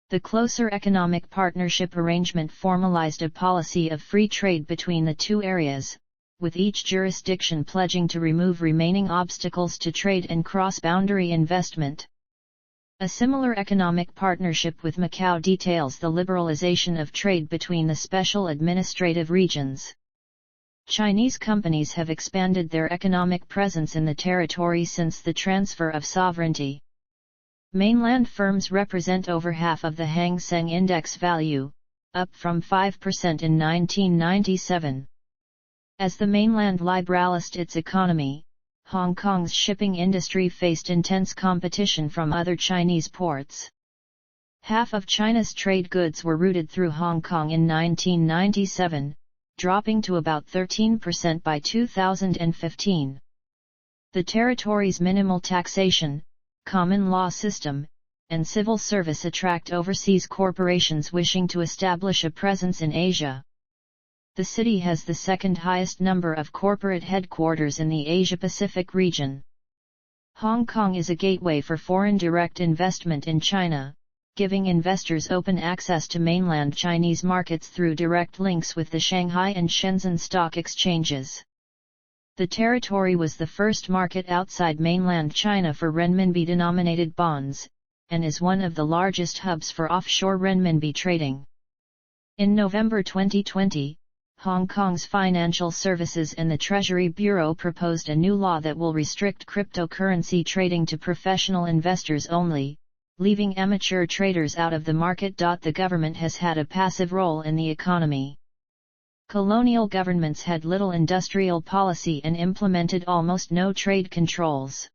The closer economic partnership arrangement formalized a policy of free trade between the two areas, with each jurisdiction pledging to remove remaining obstacles to trade and cross-boundary investment. A similar economic partnership with Macau details the liberalization of trade between the special administrative regions. Chinese companies have expanded their economic presence in the territory since the transfer of sovereignty. Mainland firms represent over half of the Hang Seng Index value, up from 5% in 1997. As the mainland liberalized its economy, Hong Kong's shipping industry faced intense competition from other Chinese ports. Half of China's trade goods were routed through Hong Kong in 1997, dropping to about 13% by 2015. The territory's minimal taxation, common law system, and civil service attract overseas corporations wishing to establish a presence in Asia. The city has the second highest number of corporate headquarters in the Asia-Pacific region. Hong Kong is a gateway for foreign direct investment in China, giving investors open access to mainland Chinese markets through direct links with the Shanghai and Shenzhen stock exchanges. The territory was the first market outside mainland China for renminbi-denominated bonds, and is one of the largest hubs for offshore renminbi trading. In November 2020, Hong Kong's Financial Services and the Treasury Bureau proposed a new law that will restrict cryptocurrency trading to professional investors only, leaving amateur traders out of the market. The government has had a passive role in the economy. Colonial governments had little industrial policy and implemented almost no trade controls.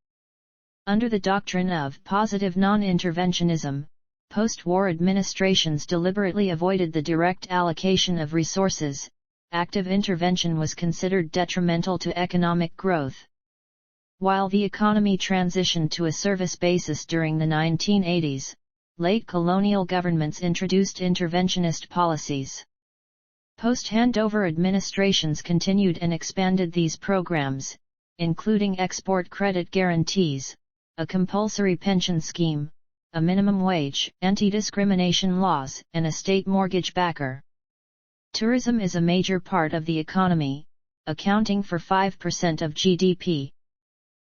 Under the doctrine of positive non-interventionism, post-war administrations deliberately avoided the direct allocation of resources. Active intervention was considered detrimental to economic growth. While the economy transitioned to a service basis during the 1980s, late colonial governments introduced interventionist policies. Post-handover administrations continued and expanded these programs, including export credit guarantees, a compulsory pension scheme, a minimum wage, anti-discrimination laws, and a state mortgage backer. Tourism is a major part of the economy, accounting for 5% of GDP.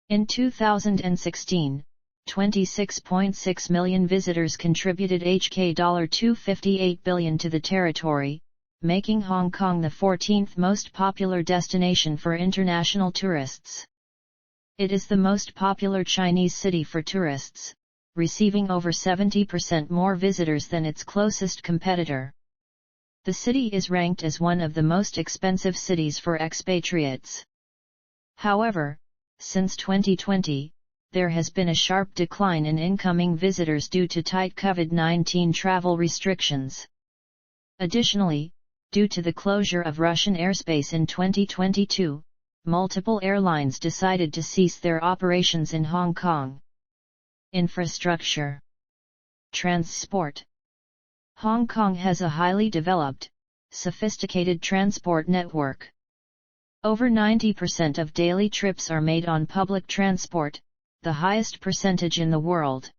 In 2016, 26.6 million visitors contributed HK$258 billion to the territory, making Hong Kong the 14th most popular destination for international tourists. It is the most popular Chinese city for tourists, receiving over 70% more visitors than its closest competitor. The city is ranked as one of the most expensive cities for expatriates. However, since 2020, there has been a sharp decline in incoming visitors due to tight COVID-19 travel restrictions. Additionally, due to the closure of Russian airspace in 2022, multiple airlines decided to cease their operations in Hong Kong. Infrastructure. Transport. Hong Kong has a highly developed, sophisticated transport network. Over 90% of daily trips are made on public transport, the highest percentage in the world.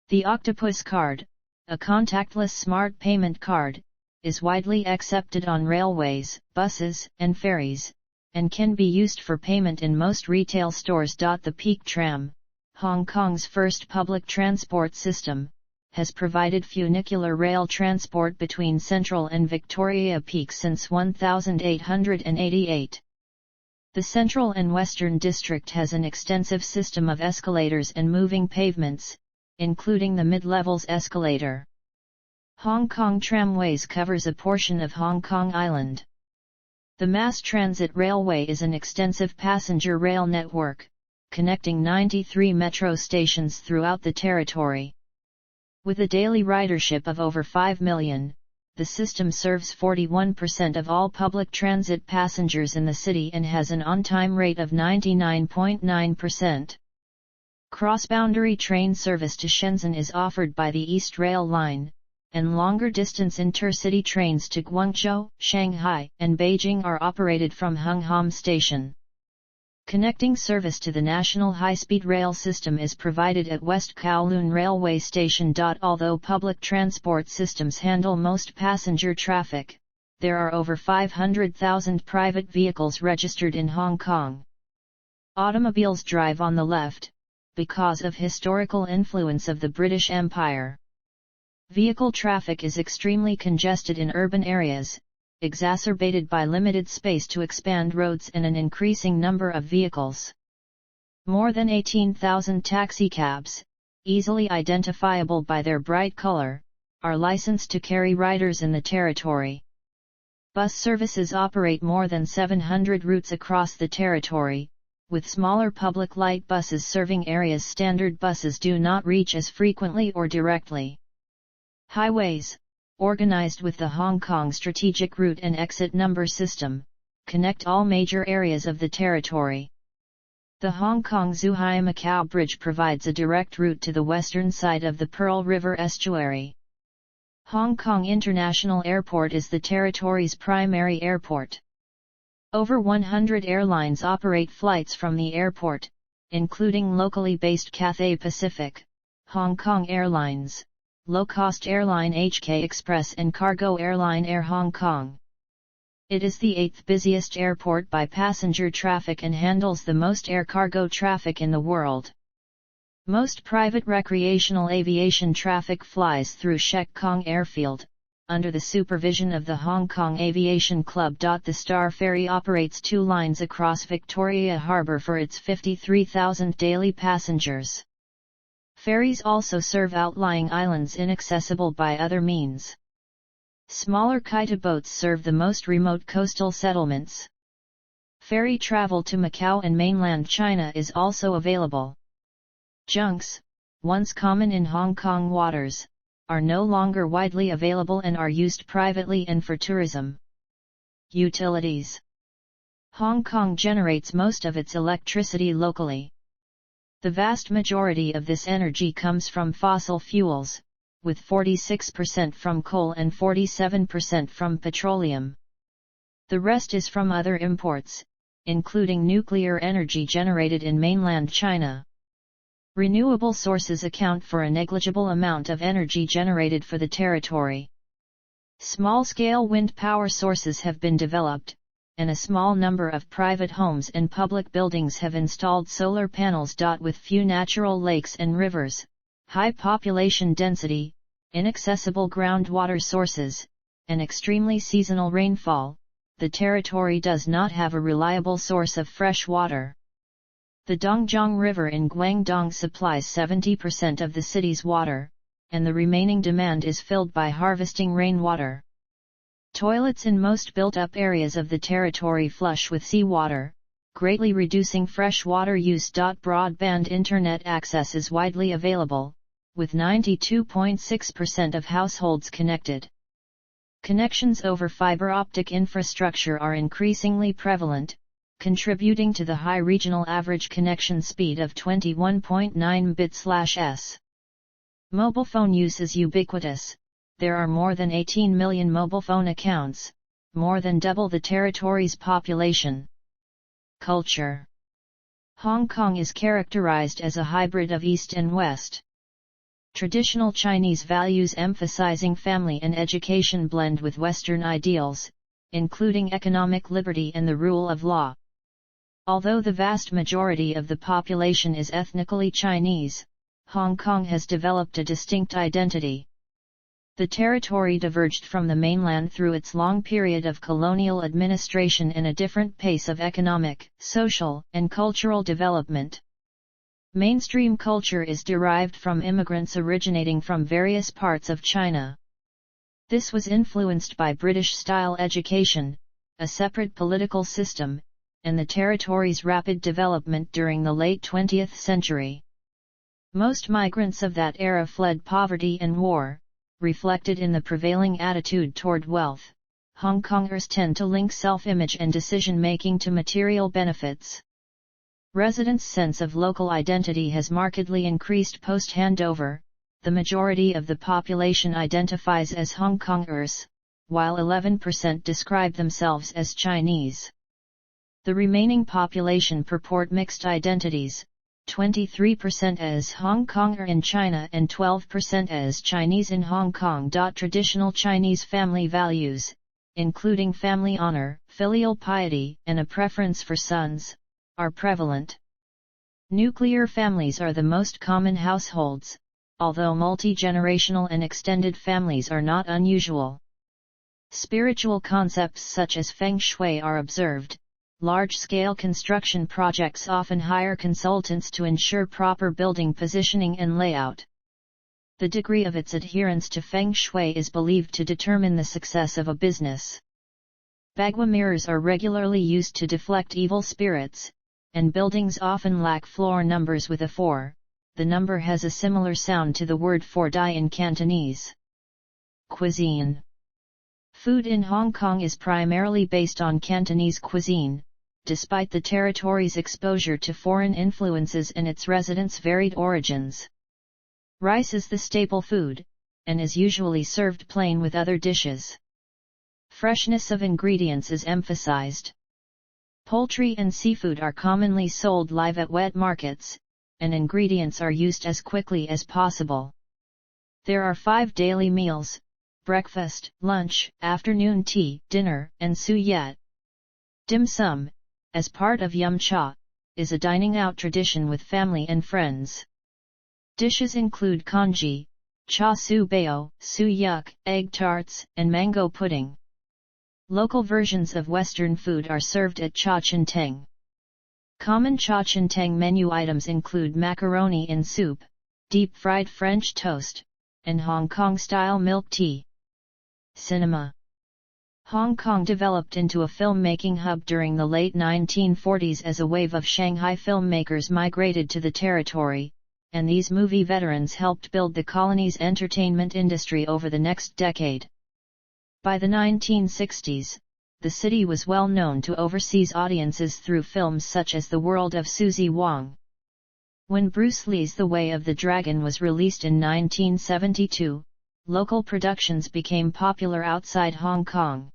The Octopus card, a contactless smart payment card, is widely accepted on railways, buses, and ferries, and can be used for payment in most retail stores. The Peak Tram, Hong Kong's first public transport system, has provided funicular rail transport between Central and Victoria Peak since 1888. The Central and Western District has an extensive system of escalators and moving pavements, including the mid-levels escalator. Hong Kong Tramways covers a portion of Hong Kong Island. The Mass Transit Railway is an extensive passenger rail network, connecting 93 metro stations throughout the territory. With a daily ridership of over 5 million, the system serves 41% of all public transit passengers in the city and has an on-time rate of 99.9%. Cross-boundary train service to Shenzhen is offered by the East Rail Line, and longer-distance intercity trains to Guangzhou, Shanghai, and Beijing are operated from Hungham Station. Connecting service to the national high-speed rail system is provided at West Kowloon Railway Station. Although public transport systems handle most passenger traffic, there are over 500,000 private vehicles registered in Hong Kong. Automobiles drive on the left, because of historical influence of the British Empire. Vehicle traffic is extremely congested in urban areas, exacerbated by limited space to expand roads and an increasing number of vehicles. More than 18,000 taxicabs, easily identifiable by their bright color, are licensed to carry riders in the territory. Bus services operate more than 700 routes across the territory, with smaller public light buses serving areas standard buses do not reach as frequently or directly. Highways, organized with the Hong Kong Strategic Route and Exit Number System, connect all major areas of the territory. The Hong Kong-Zhuhai-Macau Bridge provides a direct route to the western side of the Pearl River estuary. Hong Kong International Airport is the territory's primary airport. Over 100 airlines operate flights from the airport, including locally based Cathay Pacific, Hong Kong Airlines, low-cost airline HK Express and cargo airline Air Hong Kong. It is the 8th busiest airport by passenger traffic and handles the most air cargo traffic in the world. Most private recreational aviation traffic flies through Shek Kong Airfield, under the supervision of the Hong Kong Aviation Club. The Star Ferry operates 2 lines across Victoria Harbour for its 53,000 daily passengers. Ferries also serve outlying islands inaccessible by other means. Smaller Kaita boats serve the most remote coastal settlements. Ferry travel to Macau and mainland China is also available. Junks, once common in Hong Kong waters, are no longer widely available and are used privately and for tourism. Utilities. Hong Kong generates most of its electricity locally. The vast majority of this energy comes from fossil fuels, with 46% from coal and 47% from petroleum. The rest is from other imports, including nuclear energy generated in mainland China. Renewable sources account for a negligible amount of energy generated for the territory. Small-scale wind power sources have been developed, and a small number of private homes and public buildings have installed solar panels. With few natural lakes and rivers, high population density, inaccessible groundwater sources, and extremely seasonal rainfall, the territory does not have a reliable source of fresh water. The Dongjiang River in Guangdong supplies 70% of the city's water, and the remaining demand is filled by harvesting rainwater. Toilets in most built-up areas of the territory flush with seawater, greatly reducing fresh water use. Broadband internet access is widely available, with 92.6% of households connected. Connections over fiber optic infrastructure are increasingly prevalent, contributing to the high regional average connection speed of 21.9 bits/s. Mobile phone use is ubiquitous. There are more than 18 million mobile phone accounts, more than double the territory's population. Culture. Hong Kong is characterized as a hybrid of East and West. Traditional Chinese values emphasizing family and education blend with Western ideals, including economic liberty and the rule of law. Although the vast majority of the population is ethnically Chinese, Hong Kong has developed a distinct identity. The territory diverged from the mainland through its long period of colonial administration and a different pace of economic, social, and cultural development. Mainstream culture is derived from immigrants originating from various parts of China. This was influenced by British-style education, a separate political system, and the territory's rapid development during the late 20th century. Most migrants of that era fled poverty and war. Reflected in the prevailing attitude toward wealth, Hong Kongers tend to link self-image and decision-making to material benefits. Residents' sense of local identity has markedly increased post-handover. The majority of the population identifies as Hong Kongers, while 11% describe themselves as Chinese. The remaining population purport mixed identities, 23% as Hong Konger in China and 12% as Chinese in Hong Kong. Traditional Chinese family values, including family honor, filial piety, and a preference for sons, are prevalent. Nuclear families are the most common households, although multi-generational and extended families are not unusual. Spiritual concepts such as feng shui are observed. Large-scale construction projects often hire consultants to ensure proper building positioning and layout. The degree of its adherence to feng shui is believed to determine the success of a business. Bagua mirrors are regularly used to deflect evil spirits, and buildings often lack floor numbers with a 4. The number has a similar sound to the word for die in Cantonese. Cuisine. Food in Hong Kong is primarily based on Cantonese cuisine, despite the territory's exposure to foreign influences and its residents' varied origins. Rice is the staple food, and is usually served plain with other dishes. Freshness of ingredients is emphasized. Poultry and seafood are commonly sold live at wet markets, and ingredients are used as quickly as possible. There are 5 daily meals: breakfast, lunch, afternoon tea, dinner, and su yet. Dim sum, as part of yum cha, is a dining out tradition with family and friends. Dishes include congee, cha su bao, su yuk, egg tarts, and mango pudding. Local versions of Western food are served at cha chin teng. Common cha chin teng menu items include macaroni in soup, deep-fried French toast, and Hong Kong-style milk tea. Cinema. Hong Kong developed into a filmmaking hub during the late 1940s as a wave of Shanghai filmmakers migrated to the territory, and these movie veterans helped build the colony's entertainment industry over the next decade. By the 1960s, the city was well known to overseas audiences through films such as The World of Suzy Wong. When Bruce Lee's The Way of the Dragon was released in 1972, local productions became popular outside Hong Kong.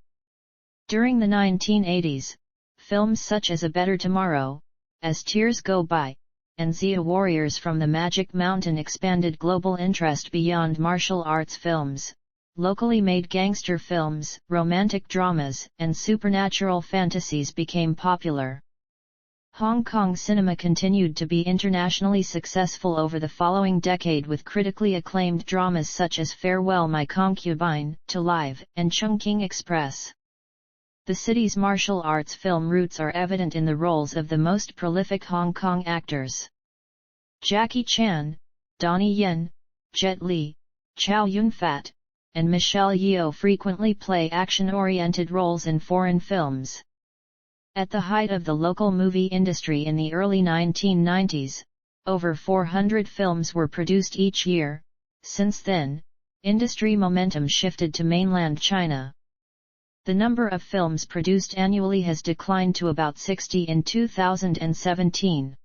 During the 1980s, films such as A Better Tomorrow, As Tears Go By, and Zia Warriors from the Magic Mountain expanded global interest beyond martial arts films. Locally made gangster films, romantic dramas, and supernatural fantasies became popular. Hong Kong cinema continued to be internationally successful over the following decade with critically acclaimed dramas such as Farewell My Concubine, To Live, and Chungking Express. The city's martial arts film roots are evident in the roles of the most prolific Hong Kong actors. Jackie Chan, Donnie Yen, Jet Li, Chow Yun-fat, and Michelle Yeoh frequently play action-oriented roles in foreign films. At the height of the local movie industry in the early 1990s, over 400 films were produced each year. Since then, industry momentum shifted to mainland China. The number of films produced annually has declined to about 60 in 2017.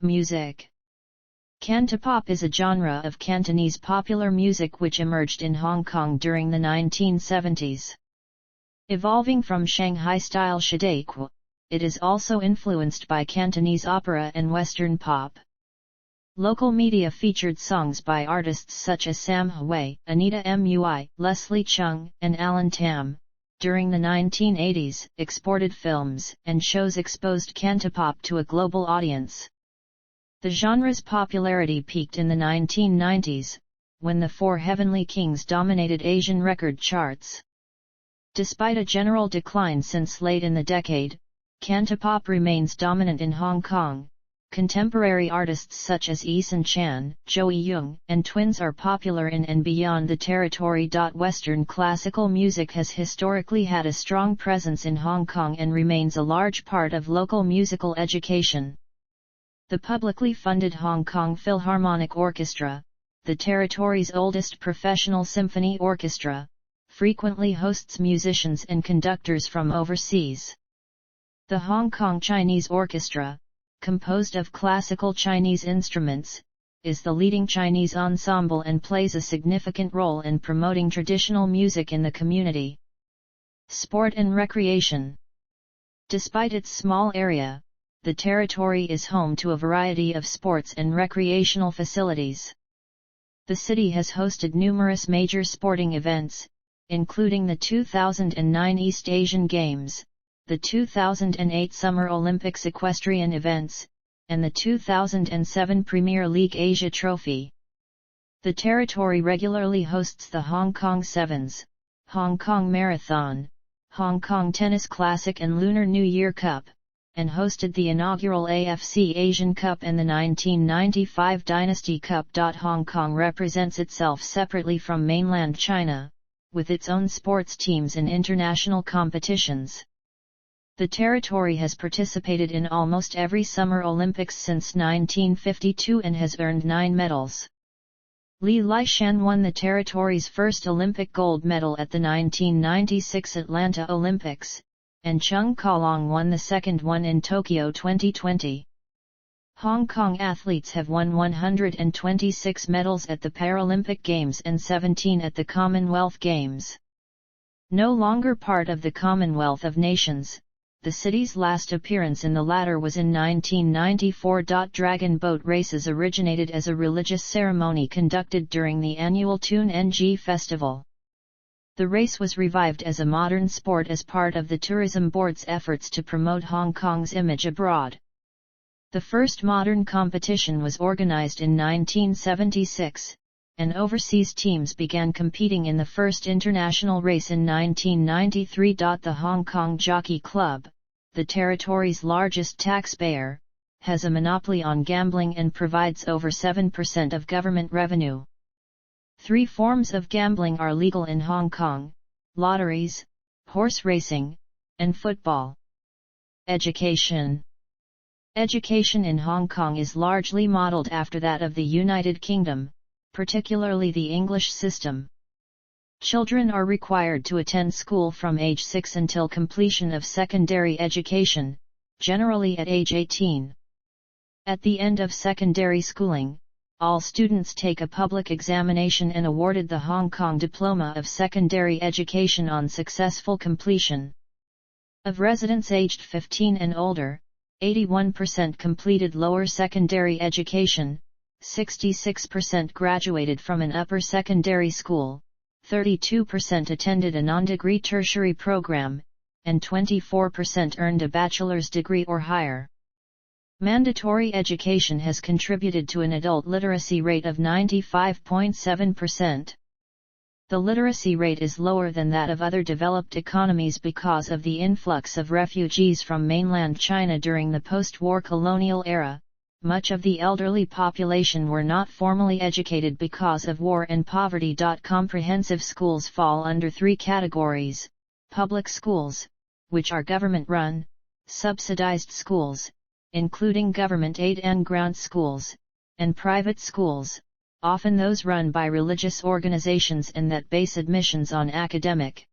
Music. Cantopop is a genre of Cantonese popular music which emerged in Hong Kong during the 1970s. Evolving from Shanghai-style shidaiqu, it is also influenced by Cantonese opera and Western pop. Local media featured songs by artists such as Sam Hui, Anita Mui, Leslie Chung, and Alan Tam. During the 1980s, exported films and shows exposed Cantopop to a global audience. The genre's popularity peaked in the 1990s, when the Four Heavenly Kings dominated Asian record charts. Despite a general decline since late in the decade, Cantopop remains dominant in Hong Kong. Contemporary artists such as Eason Chan, Joey Young, and Twins are popular in and beyond the territory. Western classical music has historically had a strong presence in Hong Kong and remains a large part of local musical education. The publicly funded Hong Kong Philharmonic Orchestra, the territory's oldest professional symphony orchestra, frequently hosts musicians and conductors from overseas. The Hong Kong Chinese Orchestra, composed of classical Chinese instruments, is the leading Chinese ensemble and plays a significant role in promoting traditional music in the community. Sport and recreation. Despite its small area, the territory is home to a variety of sports and recreational facilities. The city has hosted numerous major sporting events, including the 2009 East Asian Games, the 2008 Summer Olympics equestrian events, and the 2007 Premier League Asia Trophy. The territory regularly hosts the Hong Kong Sevens, Hong Kong Marathon, Hong Kong Tennis Classic and Lunar New Year Cup, and hosted the inaugural AFC Asian Cup and the 1995 Dynasty Cup. Hong Kong represents itself separately from mainland China, with its own sports teams in international competitions. The territory has participated in almost every Summer Olympics since 1952 and has earned 9 medals. Li Lishan won the territory's first Olympic gold medal at the 1996 Atlanta Olympics, and Chung Kalong won the second one in Tokyo 2020. Hong Kong athletes have won 126 medals at the Paralympic Games and 17 at the Commonwealth Games. No longer part of the Commonwealth of Nations, the city's last appearance in the latter was in 1994. Dragon boat races originated as a religious ceremony conducted during the annual Tun Ng Festival. The race was revived as a modern sport as part of the Tourism Board's efforts to promote Hong Kong's image abroad. The first modern competition was organized in 1976, and overseas teams began competing in the first international race in 1993. The Hong Kong Jockey Club, the territory's largest taxpayer, has a monopoly on gambling and provides over 7% of government revenue. 3 forms of gambling are legal in Hong Kong: lotteries, horse racing, and football. Education. Education in Hong Kong is largely modeled after that of the United Kingdom, particularly the English system. Children are required to attend school from age 6 until completion of secondary education, generally at age 18. At the end of secondary schooling, all students take a public examination and awarded the Hong Kong Diploma of Secondary Education on successful completion. Of residents aged 15 and older, 81% completed lower secondary education, 66% graduated from an upper secondary school, 32% attended a non-degree tertiary program, and 24% earned a bachelor's degree or higher. Mandatory education has contributed to an adult literacy rate of 95.7%. The literacy rate is lower than that of other developed economies because of the influx of refugees from mainland China during the post-war colonial era. Much of the elderly population were not formally educated because of war and poverty. Comprehensive schools fall under 3 categories: public schools, which are government-run; subsidized schools, including government aid and grant schools; and private schools, often those run by religious organizations and that base admissions on academic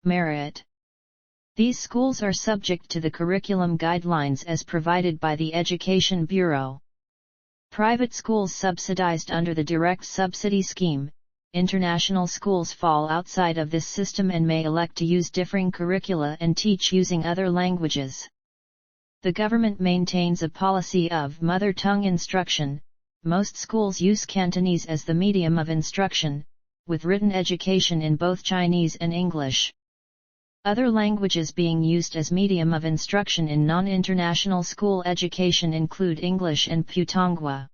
merit. These schools are subject to the curriculum guidelines as provided by the Education Bureau. Private schools subsidized under the direct subsidy scheme. International schools fall outside of this system and may elect to use differing curricula and teach using other languages. The government maintains a policy of mother tongue instruction. Most schools use Cantonese as the medium of instruction, with written education in both Chinese and English. Other languages being used as medium of instruction in non-international school education include English and Putonghua.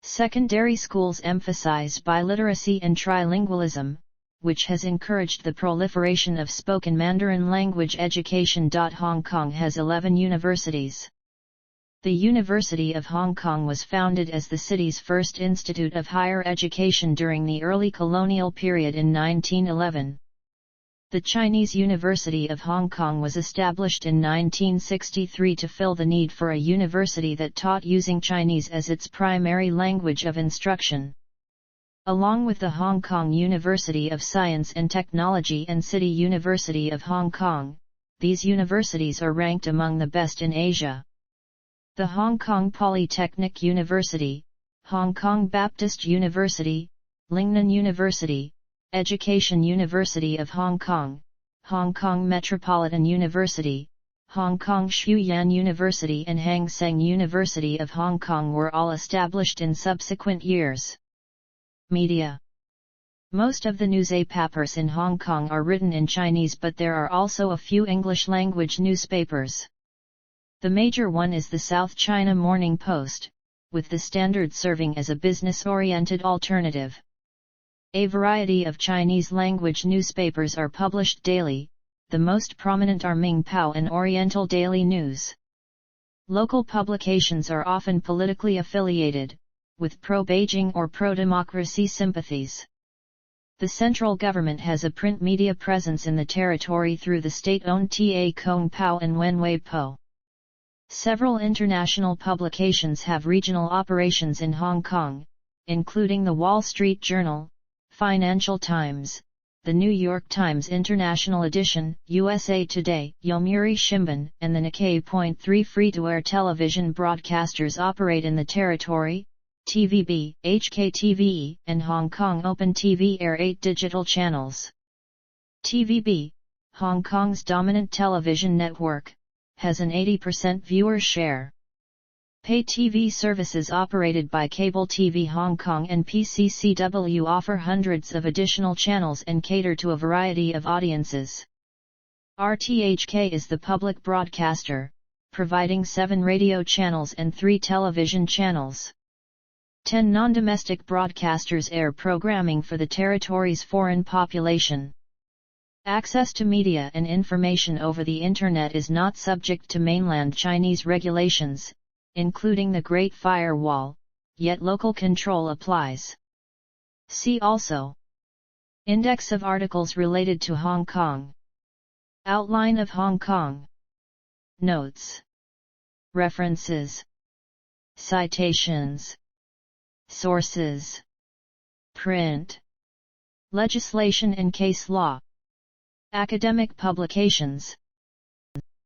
Secondary schools emphasize biliteracy and trilingualism, which has encouraged the proliferation of spoken Mandarin language education. Hong Kong has 11 universities. The University of Hong Kong was founded as the city's first institute of higher education during the early colonial period in 1911. The Chinese University of Hong Kong was established in 1963 to fill the need for a university that taught using Chinese as its primary language of instruction. Along with the Hong Kong University of Science and Technology and City University of Hong Kong, these universities are ranked among the best in Asia. The Hong Kong Polytechnic University, Hong Kong Baptist University, Lingnan University, Education University of Hong Kong, Hong Kong Metropolitan University, Hong Kong Shuyan University and Hang Seng University of Hong Kong were all established in subsequent years. Media. Most of the newspapers in Hong Kong are written in Chinese, but there are also a few English-language newspapers. The major one is the South China Morning Post, with the Standard serving as a business-oriented alternative. A variety of Chinese-language newspapers are published daily, the most prominent are Ming Pao and Oriental Daily News. Local publications are often politically affiliated, with pro-Beijing or pro-democracy sympathies. The central government has a print media presence in the territory through the state-owned Ta Kong Pao and Wenwei Po. Several international publications have regional operations in Hong Kong, including the Wall Street Journal, Financial Times, the New York Times International Edition, USA Today, Yomiuri Shimbun, and the Nikkei. 3 free-to-air television broadcasters operate in the territory: TVB, HKTVE, and Hong Kong Open TV air 8 digital channels. TVB, Hong Kong's dominant television network, has an 80% viewer share. Pay TV services operated by Cable TV Hong Kong and PCCW offer hundreds of additional channels and cater to a variety of audiences. RTHK is the public broadcaster, providing 7 radio channels and 3 television channels. 10 non-domestic broadcasters air programming for the territory's foreign population. Access to media and information over the Internet is not subject to mainland Chinese regulations, including the Great Firewall, yet local control applies. See also: Index of articles related to Hong Kong. Outline of Hong Kong. Notes. References. Citations. Sources. Print. Legislation and case law. Academic publications.